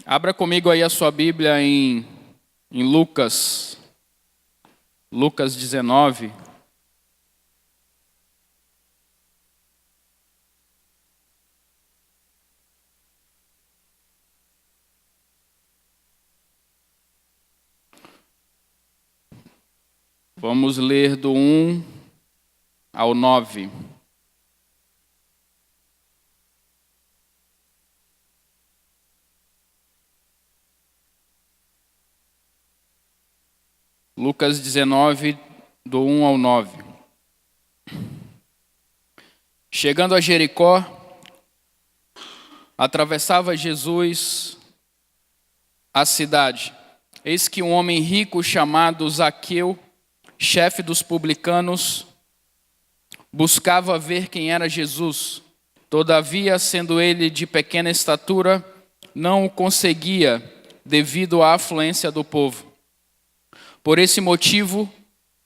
Abra comigo aí a sua Bíblia em Lucas 19. Vamos ler do 1 ao 9. Lucas 19, do 1 ao 9. Chegando a Jericó, atravessava Jesus a cidade. Eis que um homem rico chamado Zaqueu, chefe dos publicanos, buscava ver quem era Jesus. Todavia, sendo ele de pequena estatura, não o conseguia devido à afluência do povo. Por esse motivo,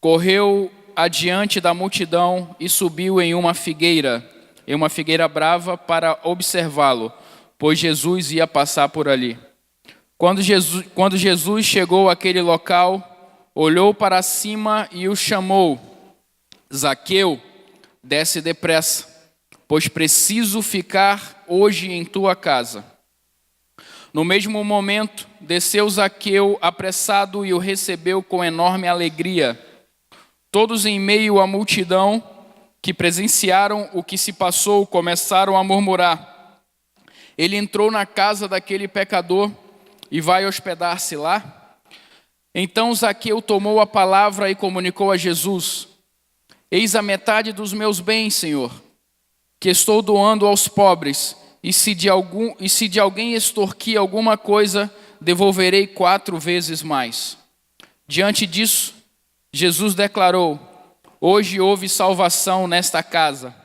correu adiante da multidão e subiu em uma figueira brava para observá-lo, pois Jesus ia passar por ali. Quando Jesus chegou àquele local, olhou para cima e o chamou: Zaqueu, desce depressa, pois preciso ficar hoje em tua casa. No mesmo momento, desceu Zaqueu apressado e o recebeu com enorme alegria. Todos em meio à multidão que presenciaram o que se passou começaram a murmurar: ele entrou na casa daquele pecador e vai hospedar-se lá? Então Zaqueu tomou a palavra e comunicou a Jesus: eis a metade dos meus bens, Senhor, que estou doando aos pobres, e se de alguém extorquir alguma coisa, devolverei 4 vezes mais. Diante disso, Jesus declarou: hoje houve salvação nesta casa,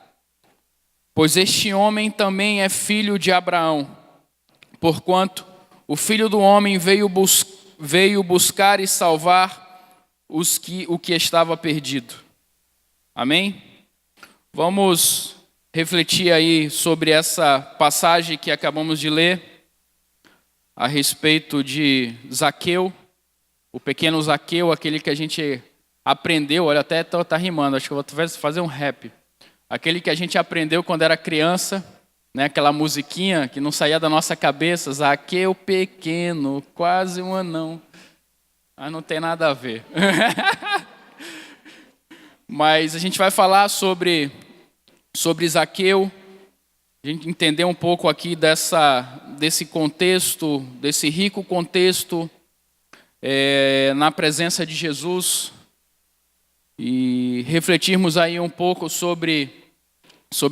pois este homem também é filho de Abraão, porquanto o Filho do Homem veio buscar e salvar o que estava perdido. Amém? Vamos refletir aí sobre essa passagem que acabamos de ler, a respeito de Zaqueu, o pequeno Zaqueu, aquele que a gente aprendeu, olha, até tá rimando, acho que eu vou fazer um rap. Aquele que a gente aprendeu quando era criança, né, aquela musiquinha que não saía da nossa cabeça, Zaqueu pequeno, quase um anão. Mas não tem nada a ver. Mas a gente vai falar sobre Zaqueu, a gente entender um pouco aqui desse contexto, desse rico contexto na presença de Jesus, e refletirmos aí um pouco sobre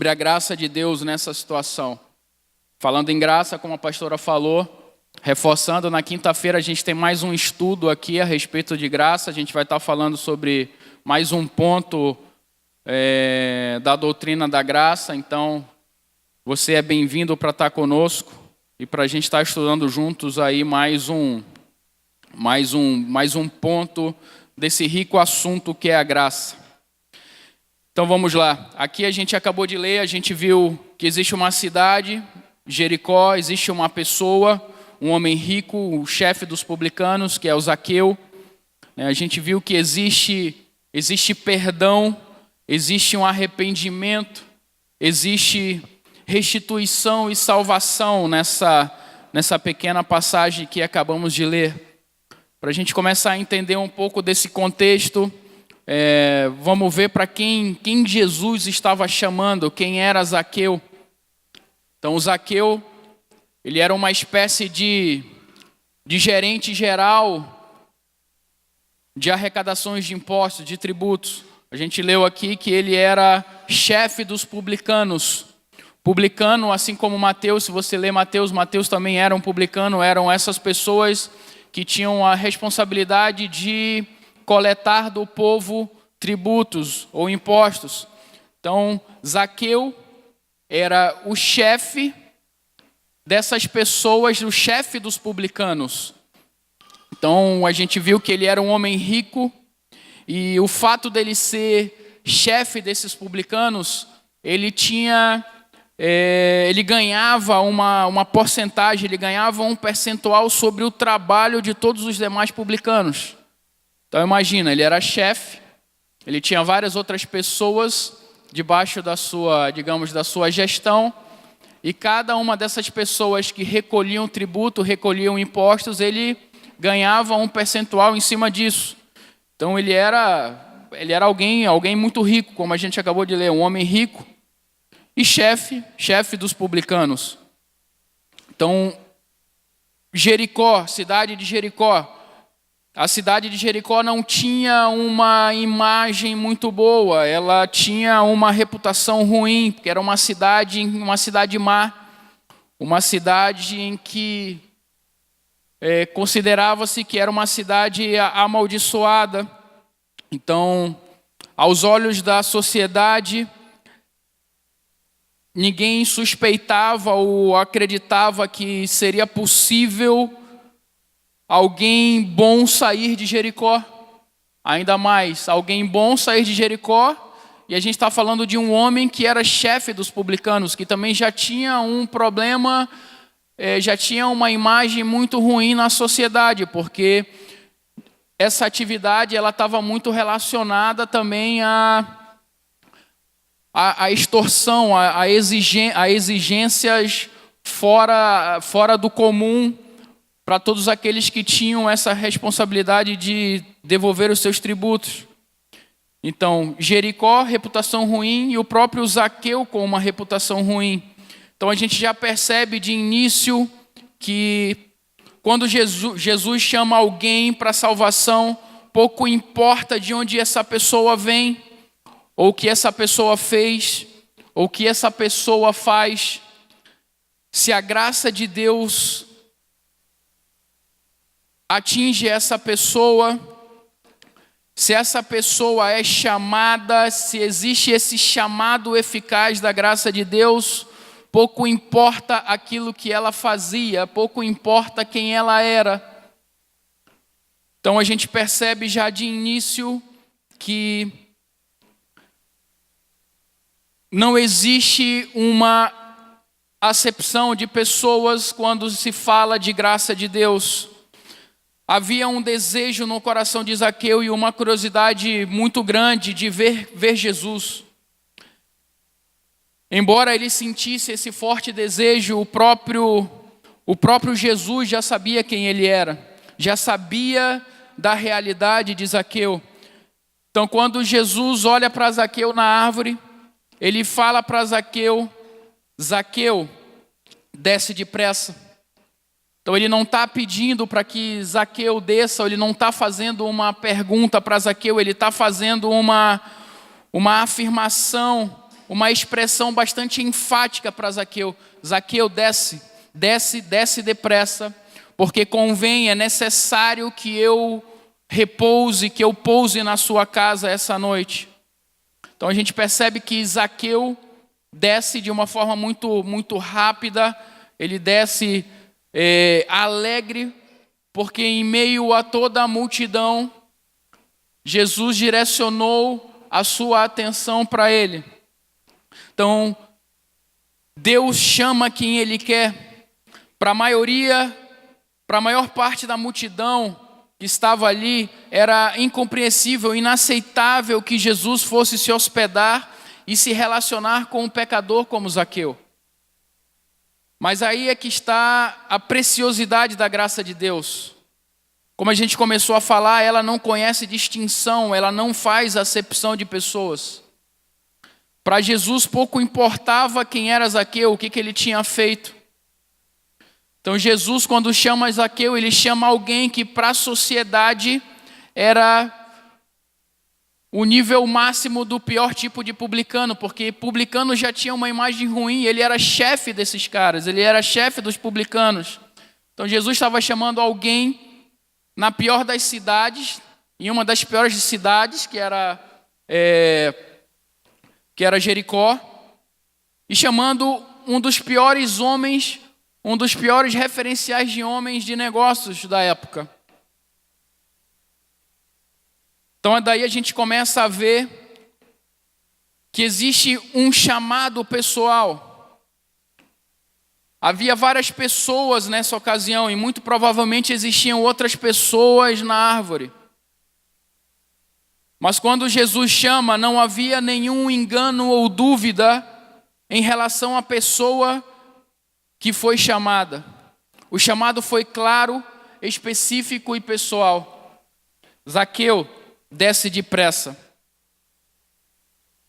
a graça de Deus nessa situação. Falando em graça, como a pastora falou, reforçando, na quinta-feira a gente tem mais um estudo aqui a respeito de graça, a gente vai estar falando sobre mais um ponto da doutrina da graça. Então, você é bem-vindo para estar conosco e para a gente estar estudando juntos aí mais um ponto desse rico assunto que é a graça. Então vamos lá. Aqui a gente acabou de ler, a gente viu que existe uma cidade, Jericó, existe uma pessoa, um homem rico, o chefe dos publicanos, que é o Zaqueu. A gente viu que existe perdão, existe um arrependimento, existe restituição e salvação nessa pequena passagem que acabamos de ler. Para a gente começar a entender um pouco desse contexto, vamos ver para quem Jesus estava chamando, quem era Zaqueu. Então, o Zaqueu, ele era uma espécie de gerente geral de arrecadações de impostos, de tributos. A gente leu aqui que ele era chefe dos publicanos. Publicano, assim como Mateus, se você ler Mateus também era um publicano, eram essas pessoas que tinham a responsabilidade de coletar do povo tributos ou impostos. Então, Zaqueu era o chefe dessas pessoas, o chefe dos publicanos. Então, a gente viu que ele era um homem rico, e o fato dele ser chefe desses publicanos, ele tinha ele ganhava uma porcentagem, ele ganhava um percentual sobre o trabalho de todos os demais publicanos. Então imagina, ele era chefe, ele tinha várias outras pessoas debaixo da sua, digamos, da sua gestão, e cada uma dessas pessoas que recolhiam tributo, recolhiam impostos, ele ganhava um percentual em cima disso. Então ele era alguém muito rico, como a gente acabou de ler, um homem rico e chefe dos publicanos. Então, Jericó, cidade de Jericó. A cidade de Jericó não tinha uma imagem muito boa, ela tinha uma reputação ruim, porque era uma cidade má, uma cidade em que considerava-se que era uma cidade amaldiçoada. Então, aos olhos da sociedade, ninguém suspeitava ou acreditava que seria possível alguém bom sair de Jericó. Ainda mais, alguém bom sair de Jericó, e a gente está falando de um homem que era chefe dos publicanos, que também já tinha um problema, já tinha uma imagem muito ruim na sociedade, porque essa atividade ela estava muito relacionada também à extorsão, a exigências fora do comum, para todos aqueles que tinham essa responsabilidade de devolver os seus tributos. Então, Jericó, reputação ruim, e o próprio Zaqueu com uma reputação ruim. Então, a gente já percebe de início que quando Jesus chama alguém para salvação, pouco importa de onde essa pessoa vem, ou o que essa pessoa fez, ou o que essa pessoa faz. Se a graça de Deus atinge essa pessoa, se essa pessoa é chamada, se existe esse chamado eficaz da graça de Deus, pouco importa aquilo que ela fazia, pouco importa quem ela era. Então a gente percebe já de início que não existe uma acepção de pessoas quando se fala de graça de Deus. Havia um desejo no coração de Zaqueu e uma curiosidade muito grande de ver Jesus. Embora ele sentisse esse forte desejo, o próprio Jesus já sabia quem ele era, já sabia da realidade de Zaqueu. Então, quando Jesus olha para Zaqueu na árvore, ele fala para Zaqueu: Zaqueu, desce depressa. Então ele não está pedindo para que Zaqueu desça, ele não está fazendo uma pergunta para Zaqueu, ele está fazendo uma afirmação, uma expressão bastante enfática para Zaqueu. Zaqueu, desce depressa, porque convém, é necessário que eu repouse, que eu pouse na sua casa essa noite. Então a gente percebe que Zaqueu desce de uma forma muito, muito rápida, ele desce alegre, porque em meio a toda a multidão, Jesus direcionou a sua atenção para ele. Então, Deus chama quem Ele quer. Para a maior parte da multidão que estava ali, era incompreensível, inaceitável que Jesus fosse se hospedar e se relacionar com um pecador como Zaqueu. Mas aí é que está a preciosidade da graça de Deus. Como a gente começou a falar, ela não conhece distinção, ela não faz acepção de pessoas. Para Jesus pouco importava quem era Zaqueu, o que ele tinha feito. Então Jesus, quando chama Zaqueu, ele chama alguém que para a sociedade era o nível máximo do pior tipo de publicano, porque publicano já tinha uma imagem ruim, ele era chefe desses caras, ele era chefe dos publicanos. Então Jesus estava chamando alguém na pior das cidades, em uma das piores cidades, que era Jericó, e chamando um dos piores homens, um dos piores referenciais de homens de negócios da época. Então daí a gente começa a ver que existe um chamado pessoal. Havia várias pessoas nessa ocasião e muito provavelmente existiam outras pessoas na árvore. Mas quando Jesus chama, não havia nenhum engano ou dúvida em relação à pessoa que foi chamada. O chamado foi claro, específico e pessoal. Zaqueu, desce depressa.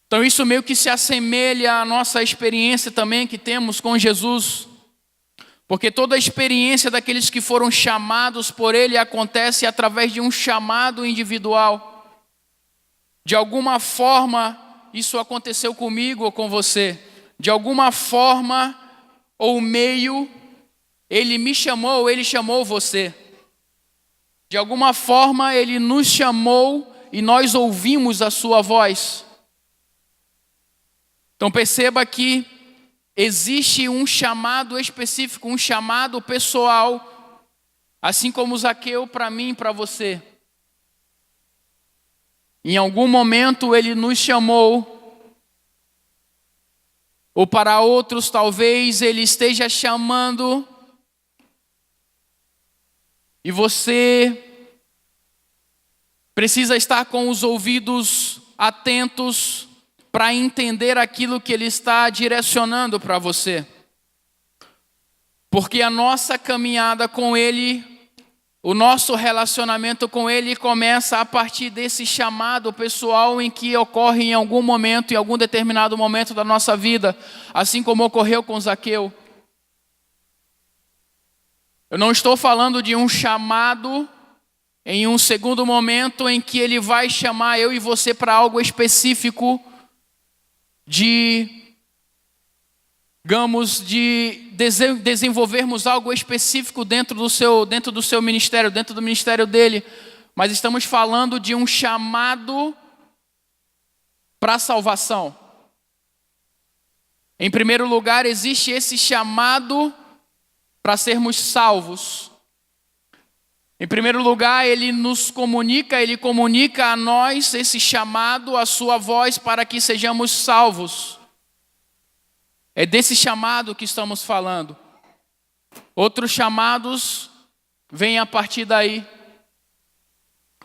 Então isso meio que se assemelha à nossa experiência também que temos com Jesus. Porque toda a experiência daqueles que foram chamados por Ele acontece através de um chamado individual. De alguma forma, isso aconteceu comigo ou com você. De alguma forma ou meio, Ele me chamou, Ele chamou você. De alguma forma, Ele nos chamou e nós ouvimos a sua voz. Então perceba que existe um chamado específico, um chamado pessoal, assim como Zaqueu para mim e para você. Em algum momento Ele nos chamou, ou para outros talvez Ele esteja chamando, e você precisa estar com os ouvidos atentos para entender aquilo que Ele está direcionando para você. Porque a nossa caminhada com Ele, o nosso relacionamento com Ele começa a partir desse chamado pessoal em que ocorre em algum momento, em algum determinado momento da nossa vida, assim como ocorreu com Zaqueu. Eu não estou falando de um chamado em um segundo momento em que Ele vai chamar eu e você para algo específico, digamos, de desenvolvermos algo específico dentro do seu ministério, dentro do ministério dele. Mas estamos falando de um chamado para a salvação. Em primeiro lugar, existe esse chamado para sermos salvos. Em primeiro lugar, Ele comunica a nós esse chamado, a sua voz para que sejamos salvos. É desse chamado que estamos falando. Outros chamados vêm a partir daí.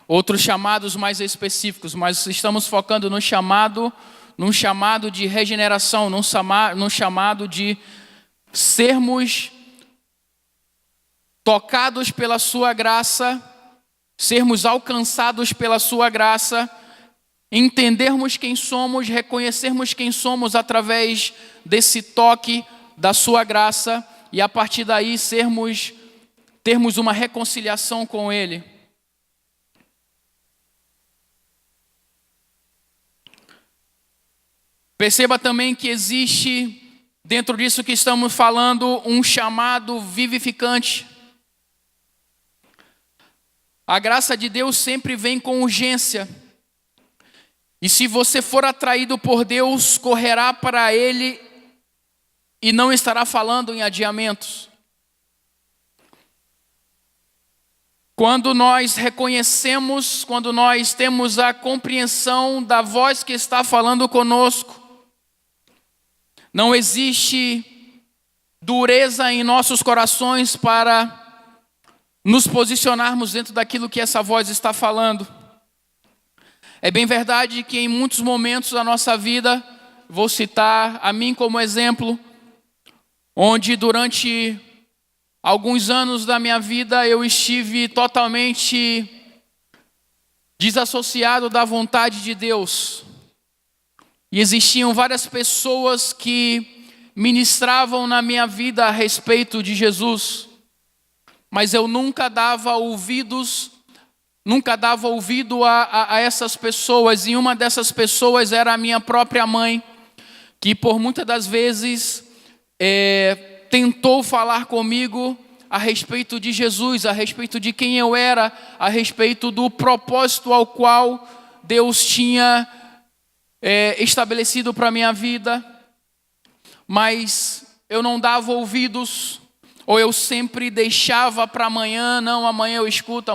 Outros chamados mais específicos, mas estamos focando num chamado de regeneração, num chamado de sermos tocados pela sua graça, sermos alcançados pela sua graça, entendermos quem somos, reconhecermos quem somos através desse toque da sua graça e a partir daí termos uma reconciliação com Ele. Perceba também que existe, dentro disso que estamos falando, um chamado vivificante. A graça de Deus sempre vem com urgência. E se você for atraído por Deus, correrá para Ele e não estará falando em adiamentos. Quando nós reconhecemos, quando nós temos a compreensão da voz que está falando conosco, não existe dureza em nossos corações para nos posicionarmos dentro daquilo que essa voz está falando. É bem verdade que em muitos momentos da nossa vida, vou citar a mim como exemplo, onde durante alguns anos da minha vida eu estive totalmente desassociado da vontade de Deus. E existiam várias pessoas que ministravam na minha vida a respeito de Jesus. Mas eu nunca dava ouvido a essas pessoas. E uma dessas pessoas era a minha própria mãe, que por muitas das vezes tentou falar comigo a respeito de Jesus, a respeito de quem eu era, a respeito do propósito ao qual Deus tinha estabelecido para a minha vida. Mas eu não dava ouvidos, ou eu sempre deixava para amanhã, não, amanhã eu escuto,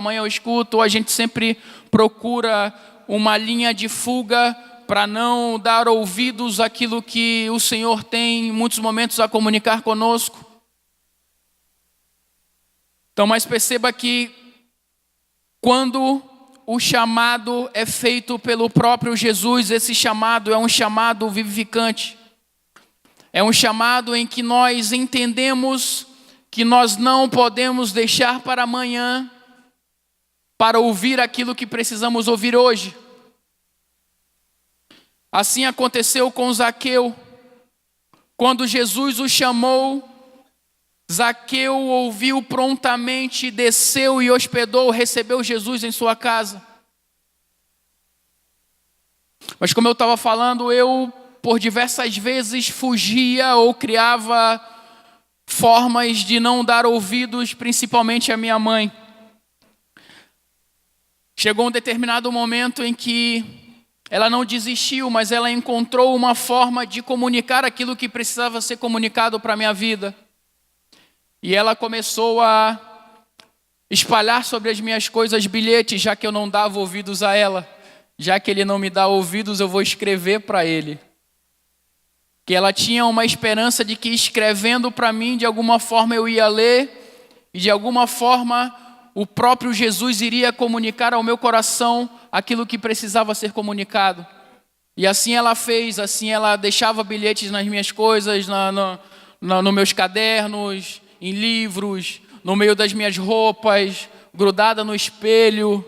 ou a gente sempre procura uma linha de fuga para não dar ouvidos àquilo que o Senhor tem em muitos momentos a comunicar conosco. Então, mas perceba que quando o chamado é feito pelo próprio Jesus, esse chamado é um chamado vivificante. É um chamado em que nós entendemos que nós não podemos deixar para amanhã para ouvir aquilo que precisamos ouvir hoje. Assim aconteceu com Zaqueu. Quando Jesus o chamou, Zaqueu ouviu prontamente, desceu e hospedou, recebeu Jesus em sua casa. Mas como eu estava falando, eu por diversas vezes fugia ou criava formas de não dar ouvidos, principalmente à minha mãe. Chegou um determinado momento em que ela não desistiu, mas ela encontrou uma forma de comunicar aquilo que precisava ser comunicado para a minha vida. E ela começou a espalhar sobre as minhas coisas bilhetes, já que eu não dava ouvidos a ela. Já que ele não me dá ouvidos, eu vou escrever para ele. Que ela tinha uma esperança de que escrevendo para mim, de alguma forma eu ia ler, e de alguma forma o próprio Jesus iria comunicar ao meu coração aquilo que precisava ser comunicado. E assim ela fez, assim ela deixava bilhetes nas minhas coisas, nos meus cadernos, em livros, no meio das minhas roupas, grudada no espelho.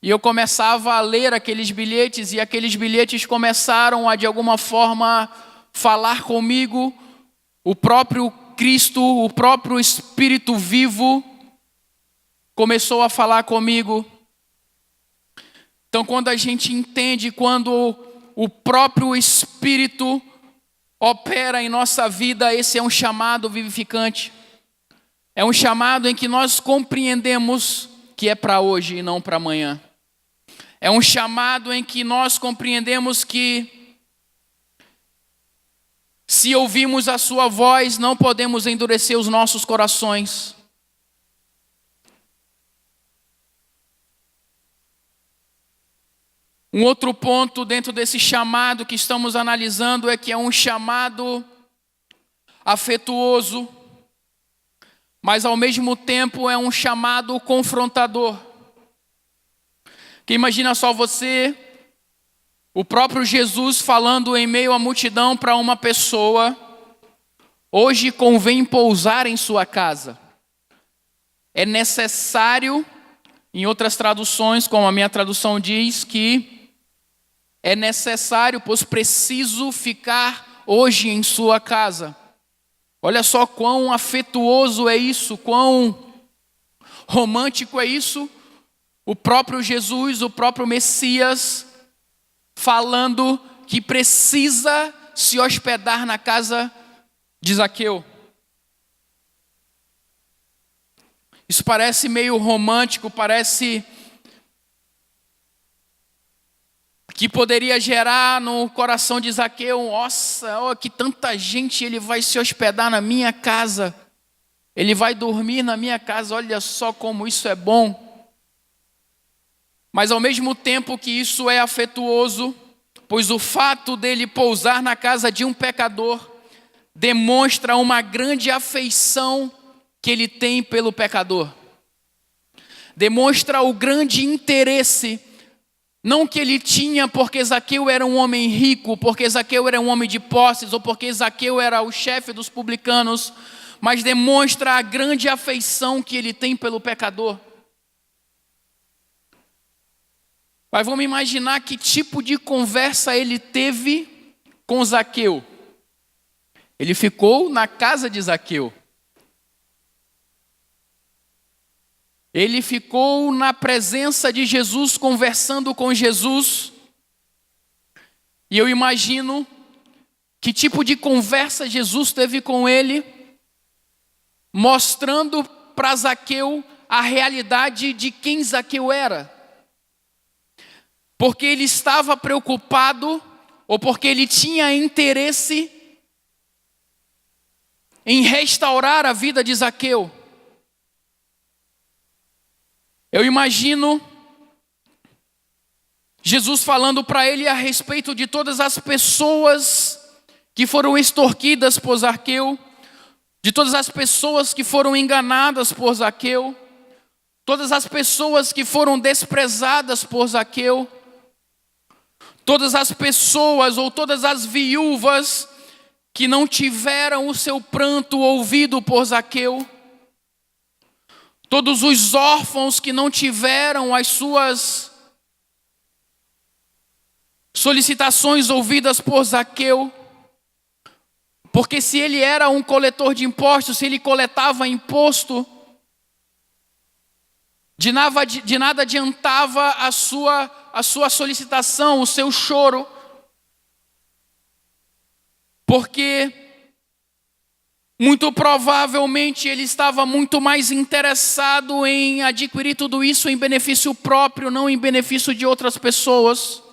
E eu começava a ler aqueles bilhetes, e aqueles bilhetes começaram a, de alguma forma, falar comigo. O próprio Cristo, o próprio Espírito vivo, começou a falar comigo. Então, quando a gente entende, quando o próprio Espírito opera em nossa vida, esse é um chamado vivificante. É um chamado em que nós compreendemos que é para hoje e não para amanhã. É um chamado em que nós compreendemos que, se ouvimos a sua voz, não podemos endurecer os nossos corações. Um outro ponto dentro desse chamado que estamos analisando é que é um chamado afetuoso, mas ao mesmo tempo é um chamado confrontador. Que imagina só você, o próprio Jesus falando em meio à multidão para uma pessoa: hoje convém pousar em sua casa. É necessário, em outras traduções, como a minha tradução diz, que é necessário, pois preciso ficar hoje em sua casa. Olha só quão afetuoso é isso, quão romântico é isso. O próprio Jesus, o próprio Messias, falando que precisa se hospedar na casa de Zaqueu. Isso parece meio romântico, parece que poderia gerar no coração de Zaqueu: nossa, que tanta gente, ele vai se hospedar na minha casa, ele vai dormir na minha casa, olha só como isso é bom. Mas ao mesmo tempo que isso é afetuoso, pois o fato dele pousar na casa de um pecador demonstra uma grande afeição que ele tem pelo pecador. Demonstra o grande interesse, não que ele tinha porque Zaqueu era um homem rico, porque Zaqueu era um homem de posses, ou porque Zaqueu era o chefe dos publicanos, mas demonstra a grande afeição que ele tem pelo pecador. Mas vamos imaginar que tipo de conversa ele teve com Zaqueu. Ele ficou na casa de Zaqueu. Ele ficou na presença de Jesus, conversando com Jesus. E eu imagino que tipo de conversa Jesus teve com ele, mostrando para Zaqueu a realidade de quem Zaqueu era. Porque ele estava preocupado, ou porque ele tinha interesse em restaurar a vida de Zaqueu. Eu imagino Jesus falando para ele a respeito de todas as pessoas que foram extorquidas por Zaqueu, de todas as pessoas que foram enganadas por Zaqueu, todas as pessoas que foram desprezadas por Zaqueu, todas as pessoas ou todas as viúvas que não tiveram o seu pranto ouvido por Zaqueu, todos os órfãos que não tiveram as suas solicitações ouvidas por Zaqueu, porque se ele era um coletor de impostos, se ele coletava imposto, de nada adiantava a sua solicitação, o seu choro, porque muito provavelmente ele estava muito mais interessado em adquirir tudo isso em benefício próprio, não em benefício de outras pessoas.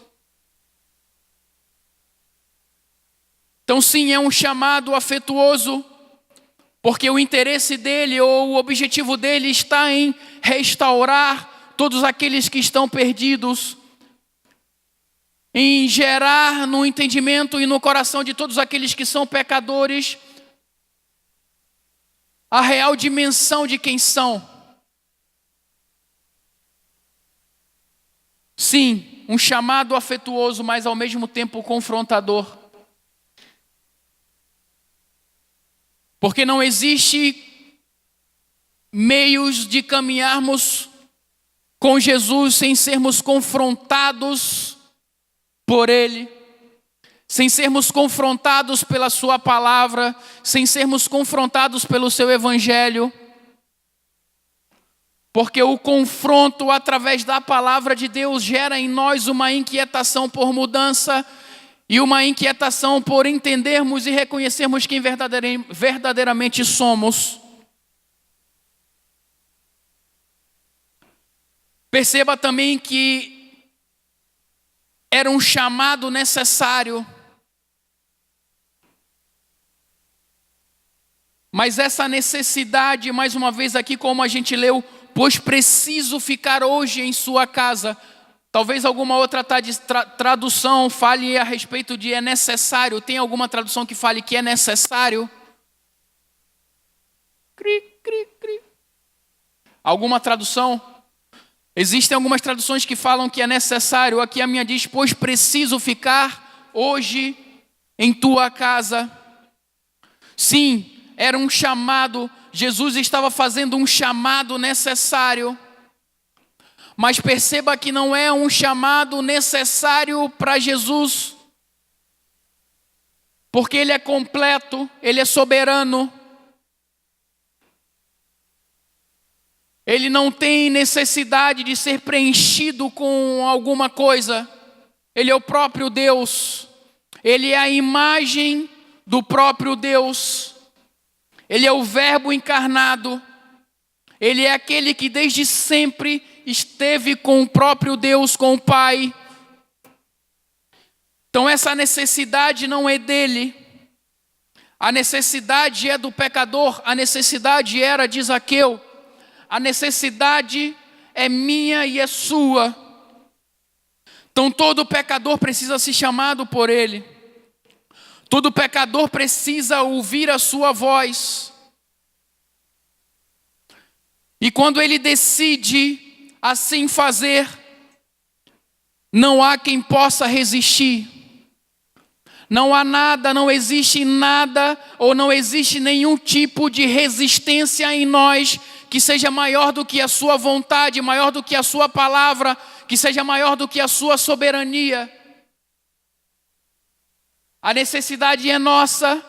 Então sim, é um chamado afetuoso, porque o interesse dele ou o objetivo dele está em restaurar todos aqueles que estão perdidos, em gerar no entendimento e no coração de todos aqueles que são pecadores a real dimensão de quem são. Sim, um chamado afetuoso, mas ao mesmo tempo confrontador. Porque não existe meios de caminharmos com Jesus sem sermos confrontados por Ele, sem sermos confrontados pela Sua palavra, sem sermos confrontados pelo Seu Evangelho. Porque o confronto através da palavra de Deus gera em nós uma inquietação por mudança e uma inquietação por entendermos e reconhecermos quem verdadeiramente somos. Perceba também que era um chamado necessário, mas essa necessidade, mais uma vez aqui como a gente leu, pois preciso ficar hoje em sua casa. Talvez alguma outra tradução fale a respeito de é necessário. Tem alguma tradução que fale que é necessário? Alguma tradução? Existem algumas traduções que falam que é necessário. Aqui a minha diz, pois preciso ficar hoje em tua casa. Sim, era um chamado. Jesus estava fazendo um chamado necessário. Mas perceba que não é um chamado necessário para Jesus, porque Ele é completo, Ele é soberano. Ele não tem necessidade de ser preenchido com alguma coisa. Ele é o próprio Deus. Ele é a imagem do próprio Deus. Ele é o Verbo encarnado. Ele é aquele que desde sempre esteve com o próprio Deus, com o Pai. Então essa necessidade não é dele. A necessidade é do pecador. A necessidade era de Zaqueu. A necessidade é minha e é sua. Então todo pecador precisa ser chamado por ele. Todo pecador precisa ouvir a sua voz. E quando ele decide assim fazer, não há quem possa resistir. Não há nada, não existe nada, ou não existe nenhum tipo de resistência em nós que seja maior do que a sua vontade, maior do que a sua palavra, que seja maior do que a sua soberania. A necessidade é nossa,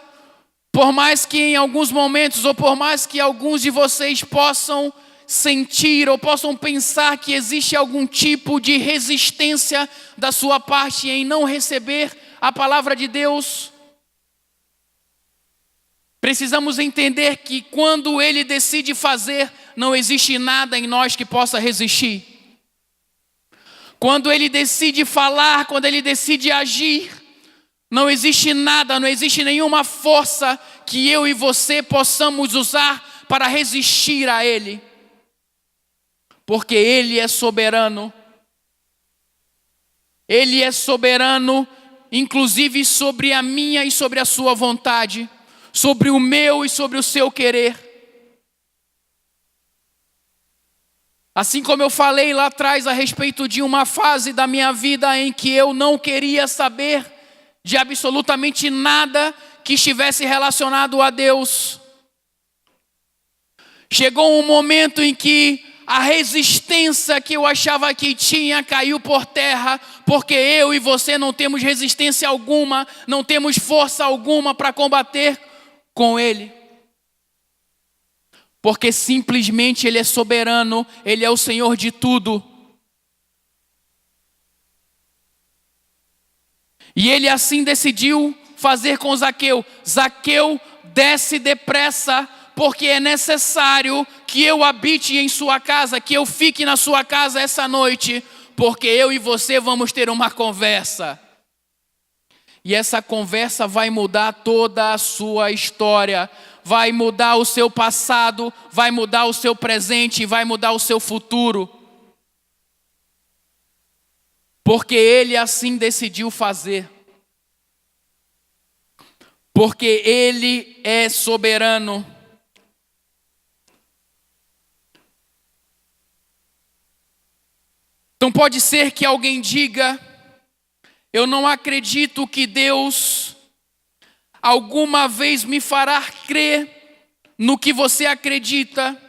por mais que em alguns momentos, ou por mais que alguns de vocês possam sentir ou possam pensar que existe algum tipo de resistência da sua parte em não receber a palavra de Deus, precisamos entender que quando Ele decide fazer, não existe nada em nós que possa resistir. Quando Ele decide falar, quando Ele decide agir, não existe nada, não existe nenhuma força que eu e você possamos usar para resistir a Ele. Porque Ele é soberano. Ele é soberano, inclusive sobre a minha e sobre a sua vontade. sobre o meu e sobre o seu querer. Assim como eu falei lá atrás a respeito de uma fase da minha vida em que eu não queria saber de absolutamente nada que estivesse relacionado a Deus. Chegou um momento em que a resistência que eu achava que tinha caiu por terra, porque eu e você não temos resistência alguma, não temos força alguma para combater com Ele. Porque simplesmente Ele é soberano, Ele é o Senhor de tudo. E Ele assim decidiu fazer com Zaqueu. Zaqueu, desce depressa, porque é necessário que eu habite em sua casa, que eu fique na sua casa essa noite, porque eu e você vamos ter uma conversa. E essa conversa vai mudar toda a sua história, vai mudar o seu passado, vai mudar o seu presente, vai mudar o seu futuro. Porque Ele assim decidiu fazer. Porque Ele é soberano. Então pode ser que alguém diga: eu não acredito que Deus alguma vez me fará crer no que você acredita,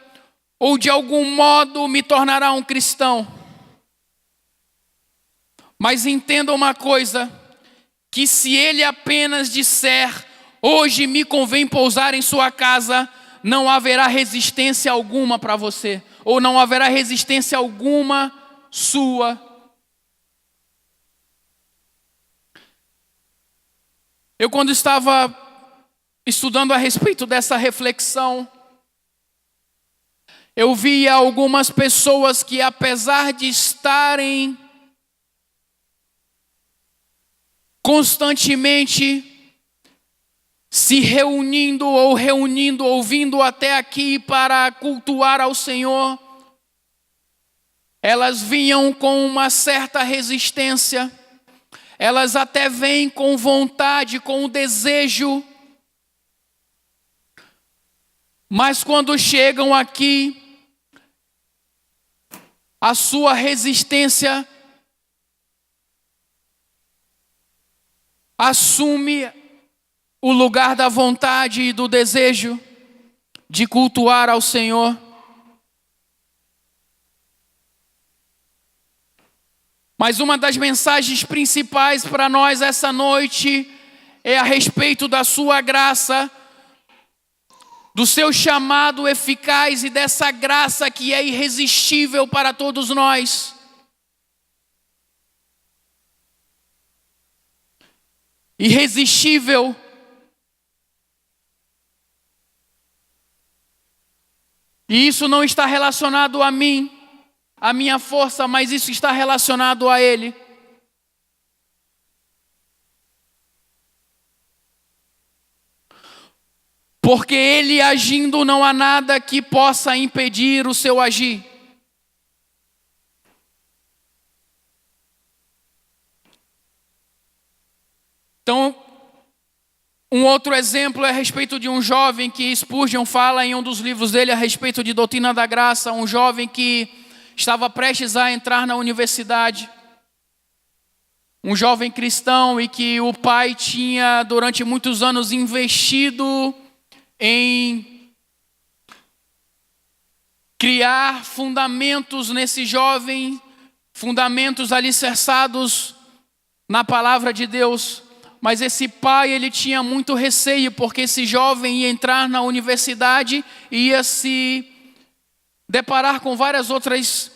ou de algum modo me tornará um cristão. Mas entenda uma coisa, que se Ele apenas disser: hoje me convém pousar em sua casa, não haverá resistência alguma para você, ou não haverá resistência alguma sua. Eu, quando estava estudando a respeito dessa reflexão, eu via algumas pessoas que, apesar de estarem constantemente se reunindo ou vindo até aqui para cultuar ao Senhor, elas vinham com uma certa resistência, elas até vêm com vontade, com o desejo, mas quando chegam aqui, a sua resistência assume o lugar da vontade e do desejo de cultuar ao Senhor. Mas uma das mensagens principais para nós essa noite é a respeito da sua graça, do seu chamado eficaz e dessa graça que é irresistível para todos nós. Irresistível. E isso não está relacionado a mim, a minha força, mas isso está relacionado a Ele. Porque Ele agindo, não há nada que possa impedir o seu agir. Então, um outro exemplo é a respeito de um jovem que Spurgeon fala em um dos livros dele a respeito de doutrina da graça, um jovem que estava prestes a entrar na universidade, um jovem cristão, e que o pai tinha durante muitos anos investido em criar fundamentos nesse jovem, fundamentos alicerçados na palavra de Deus. Mas esse pai, ele tinha muito receio, porque esse jovem ia entrar na universidade e ia se deparar com vários outros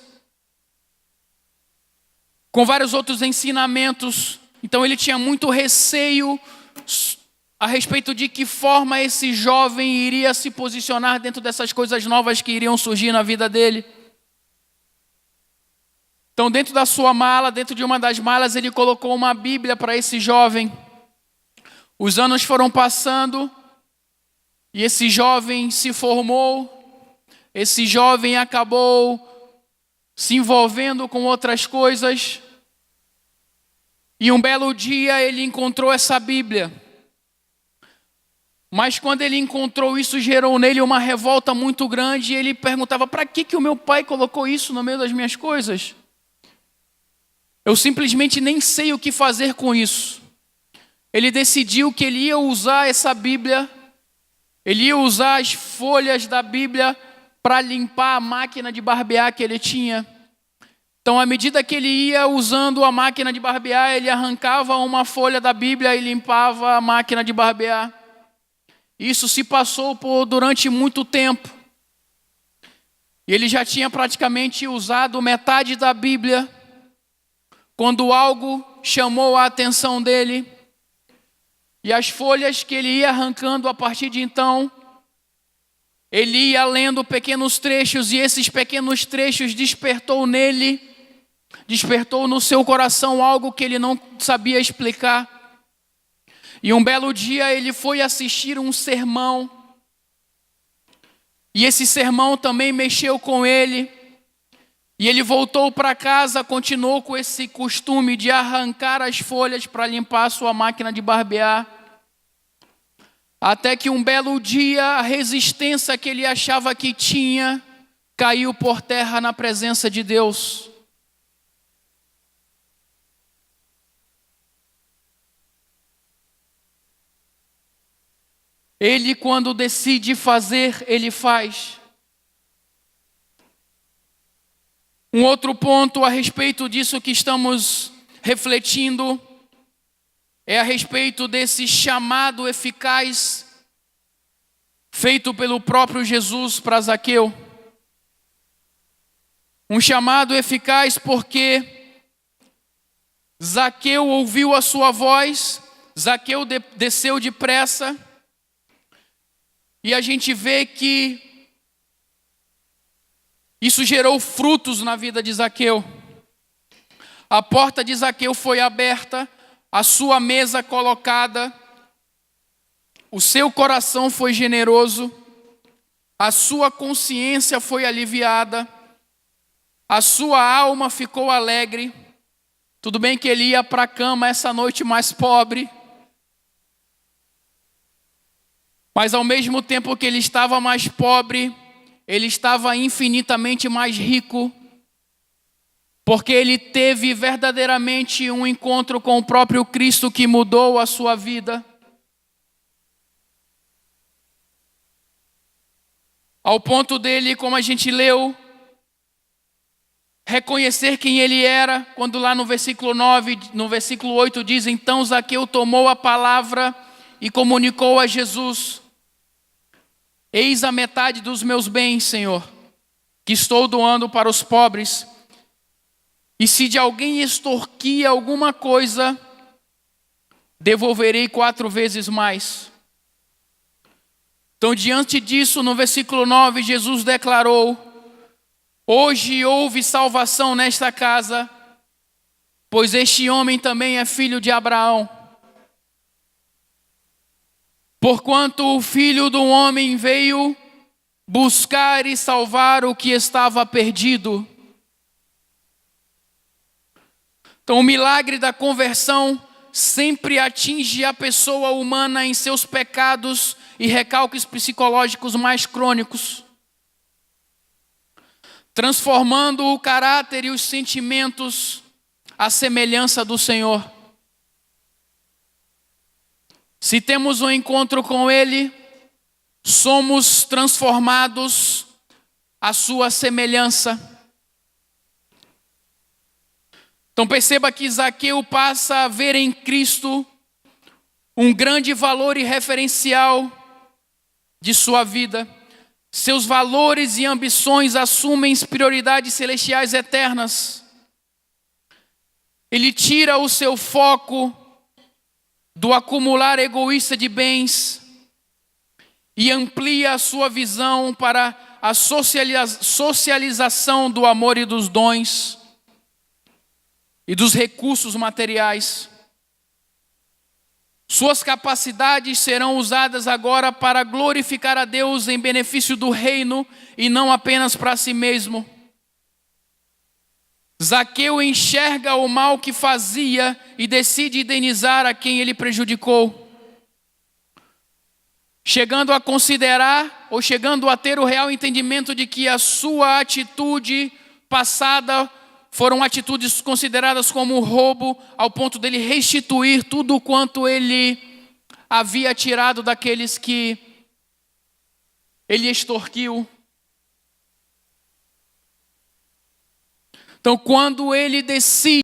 ensinamentos. Então ele tinha muito receio a respeito de que forma esse jovem iria se posicionar dentro dessas coisas novas que iriam surgir na vida dele. Então, dentro da sua mala, dentro de uma das malas, ele colocou uma Bíblia para esse jovem. Os anos foram passando e esse jovem se formou, esse jovem acabou se envolvendo com outras coisas, e um belo dia ele encontrou essa Bíblia. Mas quando ele encontrou isso, gerou nele uma revolta muito grande, e ele perguntava: para que o meu pai colocou isso no meio das minhas coisas? Eu simplesmente nem sei o que fazer com isso. Ele decidiu que ele ia usar essa Bíblia, ele ia usar as folhas da Bíblia para limpar a máquina de barbear que ele tinha. Então, à medida que ele ia usando a máquina de barbear, ele arrancava uma folha da Bíblia e limpava a máquina de barbear. Isso se passou durante muito tempo. E ele já tinha praticamente usado metade da Bíblia, quando algo chamou a atenção dele. E as folhas que ele ia arrancando a partir de então, ele ia lendo pequenos trechos, e esses pequenos trechos despertou no seu coração algo que ele não sabia explicar. E um belo dia ele foi assistir um sermão, e esse sermão também mexeu com ele, e ele voltou para casa, continuou com esse costume de arrancar as folhas para limpar a sua máquina de barbear, até que um belo dia a resistência que ele achava que tinha caiu por terra na presença de Deus. Ele, quando decide fazer, ele faz. Um outro ponto a respeito disso que estamos refletindo é a respeito desse chamado eficaz feito pelo próprio Jesus para Zaqueu. Um chamado eficaz porque Zaqueu ouviu a sua voz, Zaqueu desceu depressa, e a gente vê que isso gerou frutos na vida de Zaqueu. A porta de Zaqueu foi aberta, a sua mesa colocada, o seu coração foi generoso, a sua consciência foi aliviada, a sua alma ficou alegre. Tudo bem que ele ia para a cama essa noite mais pobre, mas ao mesmo tempo que ele estava mais pobre, ele estava infinitamente mais rico, porque ele teve verdadeiramente um encontro com o próprio Cristo que mudou a sua vida. Ao ponto dele, como a gente leu, reconhecer quem ele era, quando lá no versículo 9, no versículo 8 diz: então Zaqueu tomou a palavra e comunicou a Jesus: eis a metade dos meus bens, Senhor, que estou doando para os pobres. E se de alguém extorquir alguma coisa, devolverei 4 vezes mais. Então, diante disso, no versículo 9, Jesus declarou: hoje houve salvação nesta casa, pois este homem também é filho de Abraão. Porquanto o Filho do Homem veio buscar e salvar o que estava perdido. Então, o milagre da conversão sempre atinge a pessoa humana em seus pecados e recalques psicológicos mais crônicos, transformando o caráter e os sentimentos à semelhança do Senhor. Se temos um encontro com Ele, somos transformados à sua semelhança. Então perceba que Zaqueu passa a ver em Cristo um grande valor e referencial de sua vida. Seus valores e ambições assumem prioridades celestiais eternas. Ele tira o seu foco do acumular egoísta de bens e amplia a sua visão para a socialização do amor e dos dons e dos recursos materiais. Suas capacidades serão usadas agora para glorificar a Deus em benefício do reino e não apenas para si mesmo. Zaqueu enxerga o mal que fazia e decide indenizar a quem ele prejudicou. chegando a considerar ou chegando a ter o real entendimento de que a sua atitude passada foram atitudes consideradas como roubo, ao ponto dele restituir tudo quanto ele havia tirado daqueles que ele extorquiu. Então, quando ele decide